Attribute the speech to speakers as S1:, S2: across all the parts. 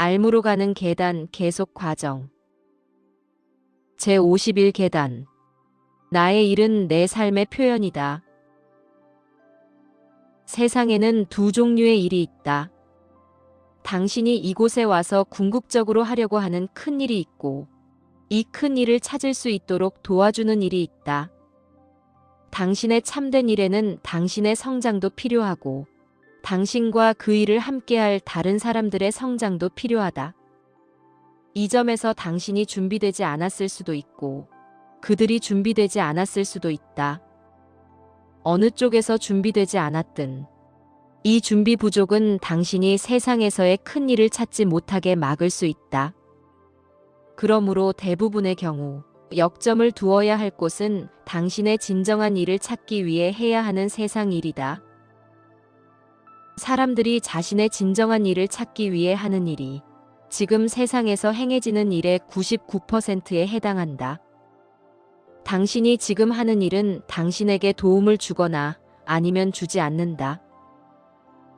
S1: 알무로 가는 계단 계속 과정. 제51계단. 나의 일은 내 삶의 표현이다. 세상에는 두 종류의 일이 있다. 당신이 이곳에 와서 궁극적으로 하려고 하는 큰 일이 있고, 이 큰 일을 찾을 수 있도록 도와주는 일이 있다. 당신의 참된 일에는 당신의 성장도 필요하고, 당신과 그 일을 함께할 다른 사람들의 성장도 필요하다. 이 점에서 당신이 준비되지 않았을 수도 있고, 그들이 준비되지 않았을 수도 있다. 어느 쪽에서 준비되지 않았든, 이 준비 부족은 당신이 세상에서의 큰 일을 찾지 못하게 막을 수 있다. 그러므로 대부분의 경우, 역점을 두어야 할 곳은 당신의 진정한 일을 찾기 위해 해야 하는 세상 일이다. 사람들이 자신의 진정한 일을 찾기 위해 하는 일이 지금 세상에서 행해지는 일의 99%에 해당한다. 당신이 지금 하는 일은 당신에게 도움을 주거나 아니면 주지 않는다.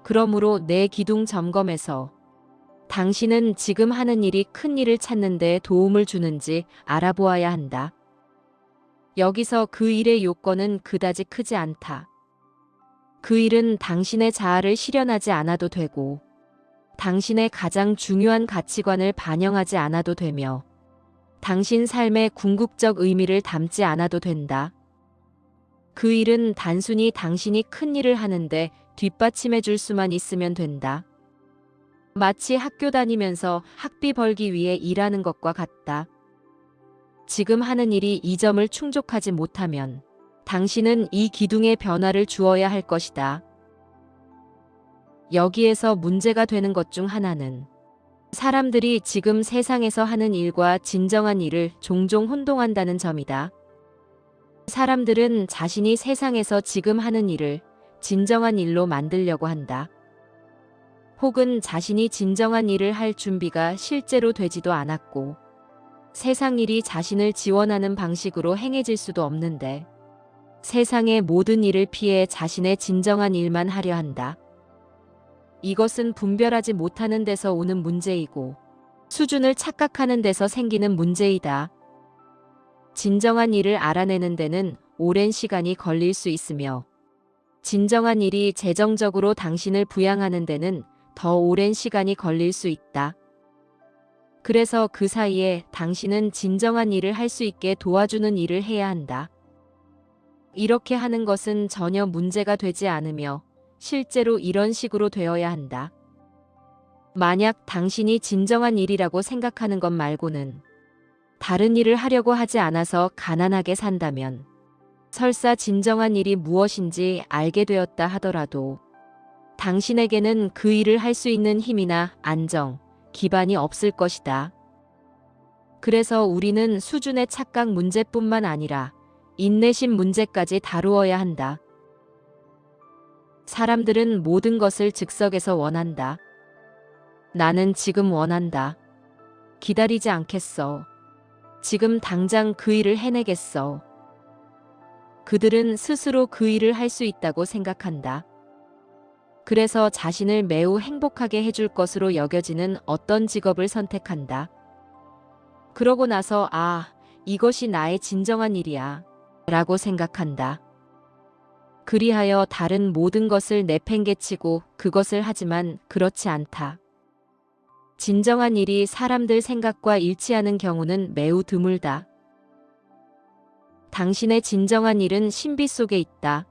S1: 그러므로 내 기둥 점검에서 당신은 지금 하는 일이 큰 일을 찾는 데 도움을 주는지 알아보아야 한다. 여기서 그 일의 요건은 그다지 크지 않다. 그 일은 당신의 자아를 실현하지 않아도 되고, 당신의 가장 중요한 가치관을 반영하지 않아도 되며, 당신 삶의 궁극적 의미를 담지 않아도 된다. 그 일은 단순히 당신이 큰 일을 하는데 뒷받침해 줄 수만 있으면 된다. 마치 학교 다니면서 학비 벌기 위해 일하는 것과 같다. 지금 하는 일이 이 점을 충족하지 못하면 당신은 이 기둥에 변화를 주어야 할 것이다. 여기에서 문제가 되는 것 중 하나는 사람들이 지금 세상에서 하는 일과 진정한 일을 종종 혼동한다는 점이다. 사람들은 자신이 세상에서 지금 하는 일을 진정한 일로 만들려고 한다. 혹은 자신이 진정한 일을 할 준비가 실제로 되지도 않았고, 세상 일이 자신을 지원하는 방식으로 행해질 수도 없는데, 세상의 모든 일을 피해 자신의 진정한 일만 하려 한다. 이것은 분별하지 못하는 데서 오는 문제이고, 수준을 착각하는 데서 생기는 문제이다. 진정한 일을 알아내는 데는 오랜 시간이 걸릴 수 있으며, 진정한 일이 재정적으로 당신을 부양하는 데는 더 오랜 시간이 걸릴 수 있다. 그래서 그 사이에 당신은 진정한 일을 할 수 있게 도와주는 일을 해야 한다. 이렇게 하는 것은 전혀 문제가 되지 않으며 실제로 이런 식으로 되어야 한다. 만약 당신이 진정한 일이라고 생각하는 것 말고는 다른 일을 하려고 하지 않아서 가난하게 산다면, 설사 진정한 일이 무엇인지 알게 되었다 하더라도 당신에게는 그 일을 할 수 있는 힘이나 안정, 기반이 없을 것이다. 그래서 우리는 수준의 착각 문제뿐만 아니라 인내심 문제까지 다루어야 한다. 사람들은 모든 것을 즉석에서 원한다. 나는 지금 원한다. 기다리지 않겠어. 지금 당장 그 일을 해내겠어. 그들은 스스로 그 일을 할 수 있다고 생각한다. 그래서 자신을 매우 행복하게 해줄 것으로 여겨지는 어떤 직업을 선택한다. 그러고 나서 이것이 나의 진정한 일이야 라고 생각한다. 그리하여 다른 모든 것을 내팽개치고 그것을 하지만 그렇지 않다. 진정한 일이 사람들 생각과 일치하는 경우는 매우 드물다. 당신의 진정한 일은 신비 속에 있다.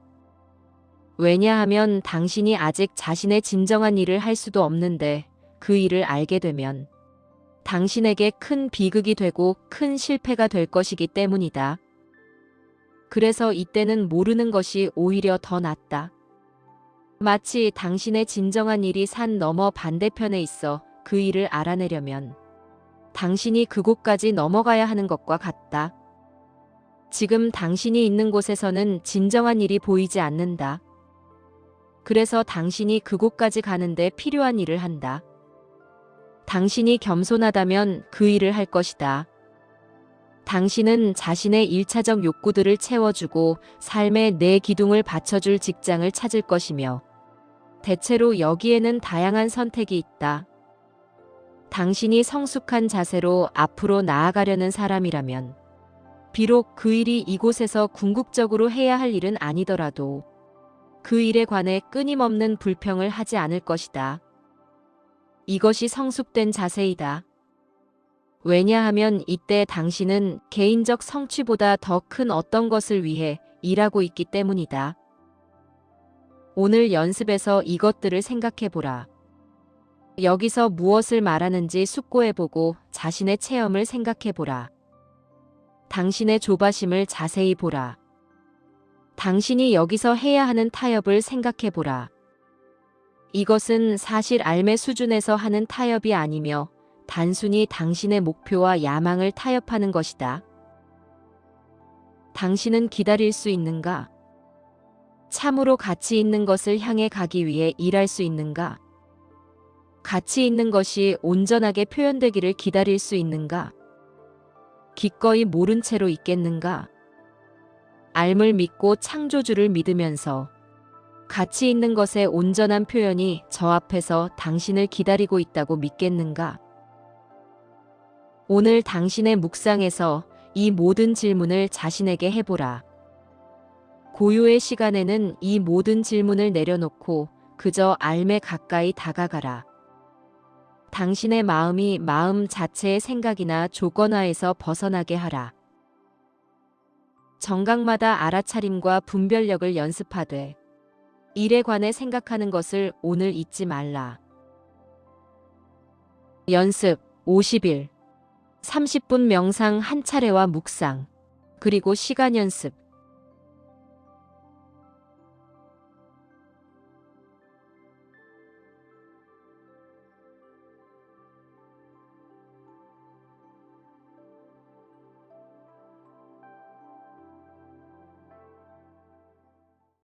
S1: 왜냐하면 당신이 아직 자신의 진정한 일을 할 수도 없는데, 그 일을 알게 되면 당신에게 큰 비극이 되고 큰 실패가 될 것이기 때문이다. 그래서 이때는 모르는 것이 오히려 더 낫다. 마치 당신의 진정한 일이 산 너머 반대편에 있어 그 일을 알아내려면 당신이 그곳까지 넘어가야 하는 것과 같다. 지금 당신이 있는 곳에서는 진정한 일이 보이지 않는다. 그래서 당신이 그곳까지 가는데 필요한 일을 한다. 당신이 겸손하다면 그 일을 할 것이다. 당신은 자신의 1차적 욕구들을 채워주고 삶의 내 기둥을 받쳐줄 직장을 찾을 것이며, 대체로 여기에는 다양한 선택이 있다. 당신이 성숙한 자세로 앞으로 나아가려는 사람이라면, 비록 그 일이 이곳에서 궁극적으로 해야 할 일은 아니더라도 그 일에 관해 끊임없는 불평을 하지 않을 것이다. 이것이 성숙된 자세이다. 왜냐하면 이때 당신은 개인적 성취보다 더 큰 어떤 것을 위해 일하고 있기 때문이다. 오늘 연습에서 이것들을 생각해보라. 여기서 무엇을 말하는지 숙고해보고 자신의 체험을 생각해보라. 당신의 조바심을 자세히 보라. 당신이 여기서 해야 하는 타협을 생각해보라. 이것은 사실 삶의 수준에서 하는 타협이 아니며 단순히 당신의 목표와 야망을 타협하는 것이다. 당신은 기다릴 수 있는가? 참으로 가치 있는 것을 향해 가기 위해 일할 수 있는가? 가치 있는 것이 온전하게 표현되기를 기다릴 수 있는가? 기꺼이 모른 채로 있겠는가? 삶을 믿고 창조주를 믿으면서 가치 있는 것의 온전한 표현이 저 앞에서 당신을 기다리고 있다고 믿겠는가? 오늘 당신의 묵상에서 이 모든 질문을 자신에게 해보라. 고요의 시간에는 이 모든 질문을 내려놓고 그저 삶에 가까이 다가가라. 당신의 마음이 마음 자체의 생각이나 조건화에서 벗어나게 하라. 정각마다 알아차림과 분별력을 연습하되 일에 관해 생각하는 것을 오늘 잊지 말라. 연습 50일 30분 명상 한 차례와 묵상 그리고 시간 연습